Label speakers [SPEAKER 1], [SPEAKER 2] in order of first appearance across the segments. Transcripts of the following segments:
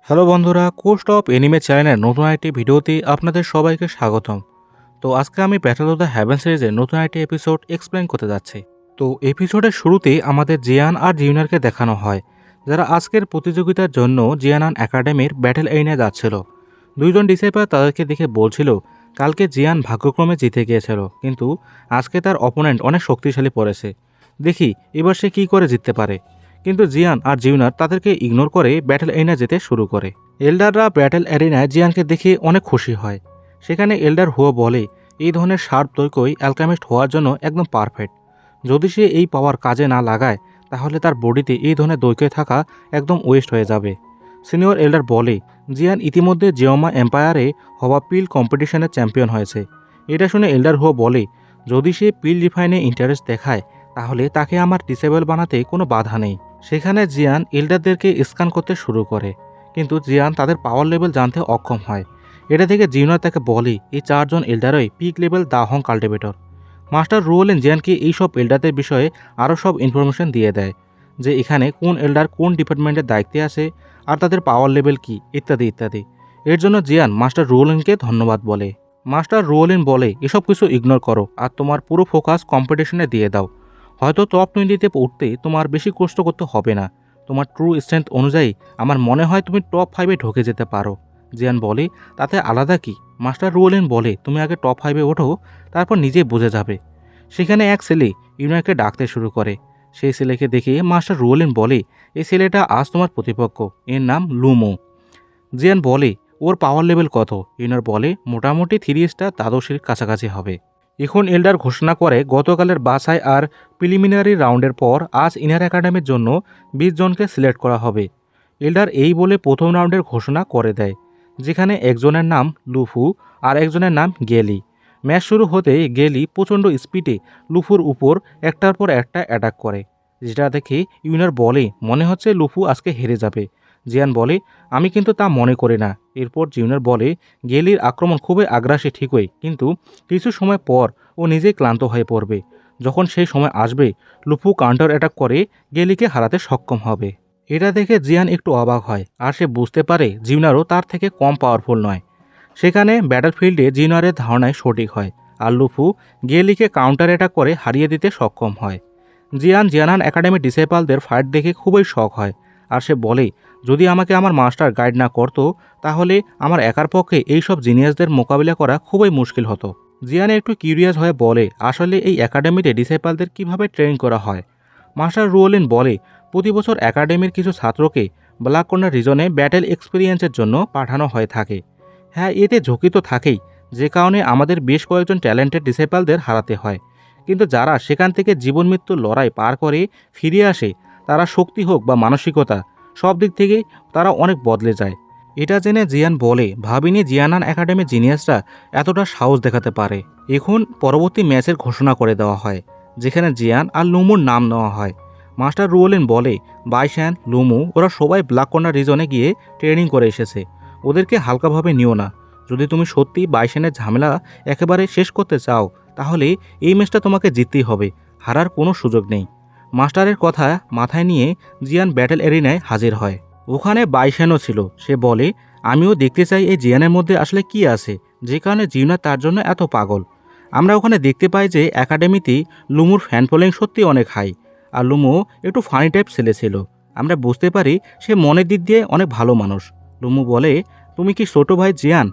[SPEAKER 1] Hello বন্ধুরা, coast of anime চ্যানেলের নতুন একটি ভিডিওতে আপনাদের সবাইকে স্বাগতম। তো আজকে আমি ব্যাটল অফ দ্য হ্যাভেন সিরিজের নতুন একটি এপিসোড এক্সপ্লেন করতে যাচ্ছি। তো এপিসোডের শুরুতে আমাদের জিয়ান আর জিউনারকে দেখানো হয়, যারা আজকের প্রতিযোগিতার জন্য জিয়ানান একাডেমির ব্যাটেল এরিনায় যাচ্ছিল। দুইজন ডিসাইপার তাদেরকে দেখে বলছিল কালকে জিয়ান ভাগ্যক্রমে জিতে গিয়েছিল, কিন্তু আজকে তার অপোনেন্ট অনেক শক্তিশালী পড়েছে। দেখি এবার সে কী করে জিততে পারে। কিন্তু জিয়ান আর জিউনার তাদেরকে ইগনোর করে ব্যাটেল এরিনা যেতে শুরু করে। এল্ডাররা ব্যাটেল এরিনায় জিয়ানকে দেখে অনেক খুশি হয়। সেখানে এল্ডার হুয়া বলে এই ধরনের শার্প দৈকই অ্যালকামিস্ট হওয়ার জন্য একদম পারফেক্ট। যদি সে এই পাওয়ার কাজে না লাগায় তাহলে তার বডিতে এই ধরনের দৈকই থাকা একদম ওয়েস্ট হয়ে যাবে। সিনিয়র এল্ডার বলে জিয়ান ইতিমধ্যে জিওমা এম্পায়ারে হওয়া পিল কম্পিটিশনের চ্যাম্পিয়ন হয়েছে। এটা শুনে এল্ডার হুয়া বলে যদি সে পিল রিফাইনে ইন্টারেস্ট দেখায় তাহলে তাকে আমার ডিসেবল বানাতে কোনো বাধা নেই। সেখানে জিয়ান এল্ডারদেরকে স্ক্যান করতে শুরু করে, কিন্তু জিয়ান তাদের পাওয়ার লেভেল জানতে অক্ষম হয়। এটা থেকে জিউনার তাকে বলে এই চারজন এল্ডারই পিক লেভেল দাহং কাল্টিভেটর। মাস্টার রুয়েলেন জিয়ানকে এইসব এল্ডারদের বিষয়ে আরও সব ইনফরমেশন দিয়ে দেয়, যে এখানে কোন এল্ডার কোন ডিপার্টমেন্টের দায়িত্বে আছে আর তাদের পাওয়ার লেভেল কি ইত্যাদি ইত্যাদি। এর জন্য জিয়ান মাস্টার রুয়েলেনকে ধন্যবাদ বলে। মাস্টার রুয়েলেন বলে এসব কিছু ইগনোর করো আর তোমার পুরো ফোকাস কম্পিটিশনে দিয়ে দাও। হয়তো টপ 20-তে উঠতে তোমার বেশি কষ্ট করতে হবে না। তোমার ট্রু স্ট্রেংথ অনুযায়ী আমার মনে হয় তুমি টপ 5-এ ঢুকে যেতে পারো। জিয়ান বলে তাতে আলাদা কি। মাস্টার রুয়েলেন বলে তুমি আগে টপ 5-এ ওঠো, তারপর নিজেই বুঝে যাবে। সেখানে এক ছেলে ইউনারকে ডাকতে শুরু করে। সেই ছেলেকে দেখে মাস্টার রুয়েলেন বলে এই ছেলেটা আজ তোমার প্রতিপক্ষ, এর নাম লুমো। জিয়ান বলে ওর পাওয়ার লেভেল কত। ইউনার বলে মোটামুটি 3 স্টার দ্বাদশীর কাছাকাছি হবে। এখন এল্ডার ঘোষণা করে গতকালের বাছাই আর প্রিলিমিনারি রাউন্ডের পর আজ ইনার একাডেমির জন্য 20 জনকে সিলেক্ট করা হবে। এল্ডার এই বলে প্রথম রাউন্ডের ঘোষণা করে দেয়, যেখানে একজনের নাম লুফু আর একজনের নাম গেলি। ম্যাচ শুরু হতেই গেলি প্রচণ্ড স্পিডে লুফুর উপর একটার পর একটা অ্যাটাক করে, যেটা দেখে ইউনার বলে মনে হচ্ছে লুফু আজকে হেরে যাবে। জিয়ান বলে আমি কিন্তু তা মনে করি না। এরপর জিউনার বলে গেলির আক্রমণ খুবই আগ্রাসী ঠিকই, কিন্তু কিছু সময় পর ও নিজেই ক্লান্ত হয়ে পড়বে। যখন সেই সময় আসবে লুফু কাউন্টার অ্যাটাক করে গেলিকে হারাতে সক্ষম হবে। এটা দেখে জিয়ান একটু অবাক হয় আর সে বুঝতে পারে জিউনারও তার থেকে কম পাওয়ারফুল নয়। সেখানে ব্যাটলফিল্ডে জিউনারের ধারণায় সঠিক হয় আর লুফু গেলিকে কাউন্টার অ্যাটাক করে হারিয়ে দিতে সক্ষম হয়। জিয়ান জিয়ানান একাডেমি ডিসেবলদের ফাইট দেখে খুবই শখ হয় আর সে বলে যদি আমাকে আমার মাস্টার গাইড না করতো তাহলে আমার একার পক্ষে এইসব জিনিয়াসদের মোকাবিলা করা খুবই মুশকিল হতো। জিয়ান একটু কিউরিয়াস হয়ে বলে আসলে এই একাডেমিতে ডিসেবলদের কিভাবে ট্রেন করা হয়। মাস্টার রুয়েলেন বলে প্রতি বছর একাডেমির কিছু ছাত্রকে ব্ল্যাক কর্নার রিজনে ব্যাটেল এক্সপিরিয়েন্সের জন্য পাঠানো হয়ে থাকে। হ্যাঁ, এতে ঝুঁকি তো থাকেই, যে কারণে আমাদের বেশ কয়েকজন ট্যালেন্টেড ডিসেবলদের হারাতে হয়। কিন্তু যারা সেখান থেকে জীবন মৃত্যুর লড়াই পার করে ফিরে আসে, তারা শক্তি হোক বা মানসিকতা সব দিক থেকেই তারা অনেক বদলে যায়। এটা জেনে জিয়ান বলে ভাবিনি জিয়ানান একাডেমির জিনিয়াসরা এতটা সাহস দেখাতে পারে। এখন পরবর্তী ম্যাচের ঘোষণা করে দেওয়া হয়, যেখানে জিয়ান আর লুমুর নাম নেওয়া হয়। মাস্টার রুয়েলেন বলে বাইশ্যান লুমু ওরা সবাই ব্ল্যাক কর্নার রিজনে গিয়ে ট্রেনিং করে এসেছে, ওদেরকে হালকাভাবে নিও না। যদি তুমি সত্যি বাইশ্যানের ঝামেলা একেবারে শেষ করতে চাও তাহলে এই ম্যাচটা তোমাকে জিততেই হবে, হারার কোনো সুযোগ নেই। মাস্টারের কথা মাথায় নিয়ে জিয়ান ব্যাটেল এরিনায় হাজির হয়। ওখানে বাইশ্যানও ছিল। সে বলে আমিও দেখতে চাই এই জিয়ানের মধ্যে আসলে কি আছে, যে কারণে জিউনার তার জন্য এত পাগল। আমরা ওখানে দেখতে পাই যে একাডেমিতে লুমুর ফ্যান ফলোয়িং সত্যি অনেক হাই, আর লুমু একটু ফানি টাইপ ছেলে ছিল। আমরা বুঝতে পারি সে মনের দিক দিয়ে অনেক ভালো মানুষ। লুমু বলে তুমি কি ছোটো ভাই জিয়ান?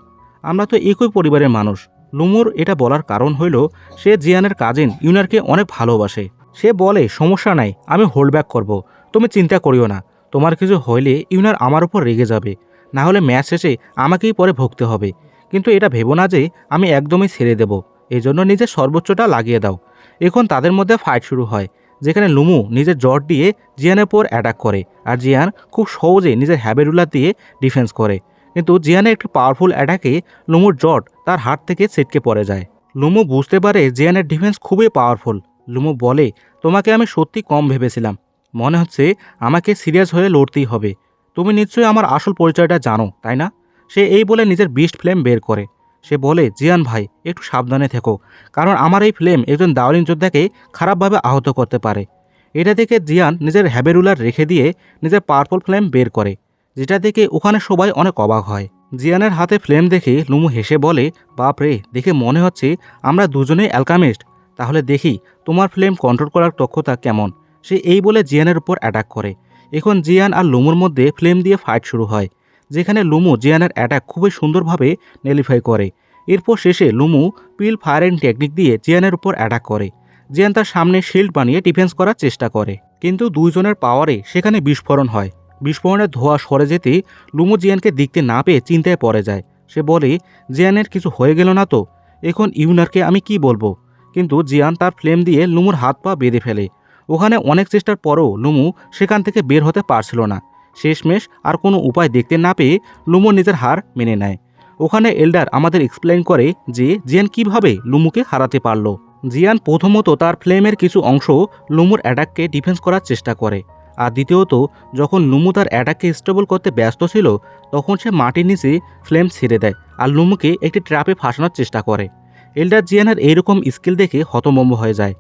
[SPEAKER 1] আমরা তো একই পরিবারের মানুষ। লুমুর এটা বলার কারণ হইল সে জিয়ানের কাজিন ইউনারকে অনেক ভালোবাসে। সে বলে সমস্যা নাই, আমি হোল্ড ব্যাক করব, তুমি চিন্তা করিও না। তোমার কিছু হইলে ইউনার আমার উপর রেগে যাবে, না হলে ম্যাচ শেষে আমাকেই পরে ভুগতে হবে। কিন্তু এটা ভেবো না যে আমি একদমই ছেড়ে দেব, এই জন্য নিজের সর্বোচ্চটা লাগিয়ে দাও। এখন তাদের মধ্যে ফাইট শুরু হয়, যেখানে লুমু নিজের জট দিয়ে জিয়ানের উপর অ্যাটাক করে আর জিয়ান খুব সহজে নিজের হ্যাবেরুলার দিয়ে ডিফেন্স করে। কিন্তু জিয়ানের একটি পাওয়ারফুল অ্যাটাকে লুমুর জট তার হাত থেকে ছিটকে পড়ে যায়। লুমু বুঝতে পারে জিয়ানের ডিফেন্স খুবই পাওয়ারফুল। লুমু বলে তোমাকে আমি সত্যি কম ভেবেছিলাম, মনে হচ্ছে আমাকে সিরিয়াস হয়ে লড়তেই হবে। তুমি নিশ্চয়ই আমার আসল পরিচয়টা জানো, তাই না? সে এই বলে নিজের বিস্ট ফ্লেম বের করে। সে বলে জিয়ান ভাই একটু সাবধানে থেকো, কারণ আমার এই ফ্লেম একজন দাওয়ালিন যোদ্ধাকে খারাপভাবে আহত করতে পারে। এটা দেখে জিয়ান নিজের হ্যাবেরুলার রেখে দিয়ে নিজের পাওয়ারফুল ফ্লেম বের করে। যেটা দেখে ওখানে সবাই অনেক অবাক হয়। জিয়ানের হাতে ফ্লেম দেখে লুমু হেসে বলে, বাপ রে, দেখে মনে হচ্ছে আমরা দুজনেই অ্যালকামিস্ট। তাহলে দেখি তোমার ফ্লেম কন্ট্রোল করার দক্ষতা কেমন। সে এই বলে জিয়ানের উপর অ্যাটাক করে। এখন জিয়ান আর লুমুর মধ্যে ফ্লেম দিয়ে ফাইট শুরু হয়, যেখানে লুমু জিয়ানের অ্যাটাক খুবই সুন্দরভাবে নেলিফাই করে। এরপর শেষে লুমু পিল ফায়ারিং টেকনিক দিয়ে জিয়ানের উপর অ্যাটাক করে। জিয়ান তার সামনে শিল্ড বানিয়ে ডিফেন্স করার চেষ্টা করে, কিন্তু দুইজনের পাওয়ারে সেখানে বিস্ফোরণ হয়। বিস্ফোরণের ধোঁয়া সরে যেতে লুমু জিয়ানকে দেখতে না পেয়ে চিন্তায় পড়ে যায়। সে বলে, জিয়ানের কিছু হয়ে গেল না তো? এখন ইউনারকে আমি কি বলবো? কিন্তু জিয়ান তার ফ্লেম দিয়ে লুমুর হাত পা বেঁধে ফেলে। ওখানে অনেক চেষ্টার পরও লুমু সেখান থেকে বের হতে পারছিল না। শেষমেশ আর কোনো উপায় দেখতে না পেয়ে লুমু নিজের হার মেনে নেয়। ওখানে এল্ডার আমাদের এক্সপ্লেইন করে যে জিয়ান কিভাবে লুমুকে হারাতে পারল। জিয়ান প্রথমত তার ফ্লেমের কিছু অংশ লুমুর অ্যাটাককে ডিফেন্স করার চেষ্টা করে, আর দ্বিতীয়ত যখন লুমু তার অ্যাটাককে স্টেবল করতে ব্যস্ত ছিল তখন সে মাটির নিচে ফ্লেম ছেড়ে দেয় আর লুমুকে একটি ট্র্যাপে ফাঁসানোর চেষ্টা করে। এল্ডার জিয়ানের এইরকম স্কিল দেখে হতভম্ব হয়ে যায়।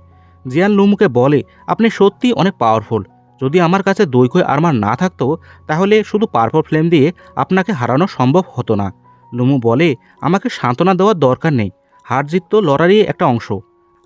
[SPEAKER 1] জিয়ান লুমুকে বলে, আপনি সত্যি অনেক পাওয়ারফুল। যদি আমার কাছে দৈঘ্য আর্মার না থাকতো তাহলে শুধু পার্পল ফ্লেম দিয়ে আপনাকে হারানো সম্ভব হতো না। লুমু বলে, আমাকে সান্ত্বনা দেওয়ার দরকার নেই। হার জিত তো লড়ারই একটা অংশ,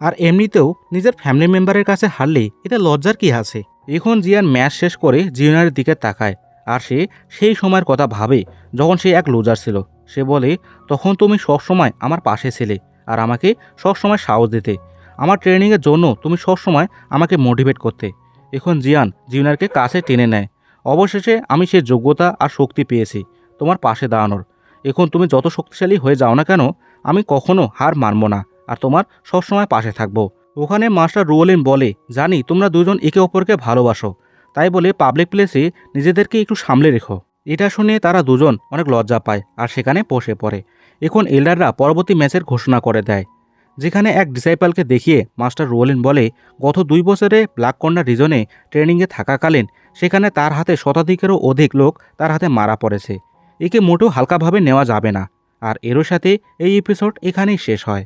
[SPEAKER 1] আর এমনিতেও নিজের ফ্যামিলি মেম্বারের কাছে হারলে এতে লজ্জার কি আছে। এখন জিয়ান ম্যাচ শেষ করে জিওনারের দিকে তাকায়, আর সে সেই সময়ের কথা ভাবে যখন সে এক লুজার ছিল। সে বলে, তখন তুমি সবসময় আমার পাশে ছিলে আর আমাকে সবসময় সাহস দিতে। আমার ট্রেনিংয়ের জন্য তুমি সবসময় আমাকে মোটিভেট করতে। এখন জিয়ান জিওনারকে কাছে টেনে নেয়। অবশেষে আমি সে যোগ্যতা আর শক্তি পেয়েছি তোমার পাশে দাঁড়ানোর। এখন তুমি যত শক্তিশালী হয়ে যাও না কেন, আমি কখনো হার মানব না আর তোমার সবসময় পাশে থাকবো। ওখানে মাস্টার রুওলিন বলে, জানি তোমরা দুজন একে অপরকে ভালোবাসো, তাই বলে পাবলিক প্লেসে নিজেদেরকে একটু সামলে রেখো। এটা শুনে তারা দুজন অনেক লজ্জা পায় আর সেখানে বসে পড়ে। এখন এল্ডাররা পরবর্তী ম্যাচের ঘোষণা করে দেয়, যেখানে এক ডিসাইপালকে দেখিয়ে মাস্টার রুওলিন বলে, গত 2 বছরে ব্ল্যাক কর্নার রিজনে ট্রেনিংয়ে থাকাকালীন সেখানে তার হাতে শতাধিকেরও অধিক লোক তার হাতে মারা পড়েছে। একে মোটেও হালকাভাবে নেওয়া যাবে না। আর এরও সাথে এই এপিসোড এখানেই শেষ হয়।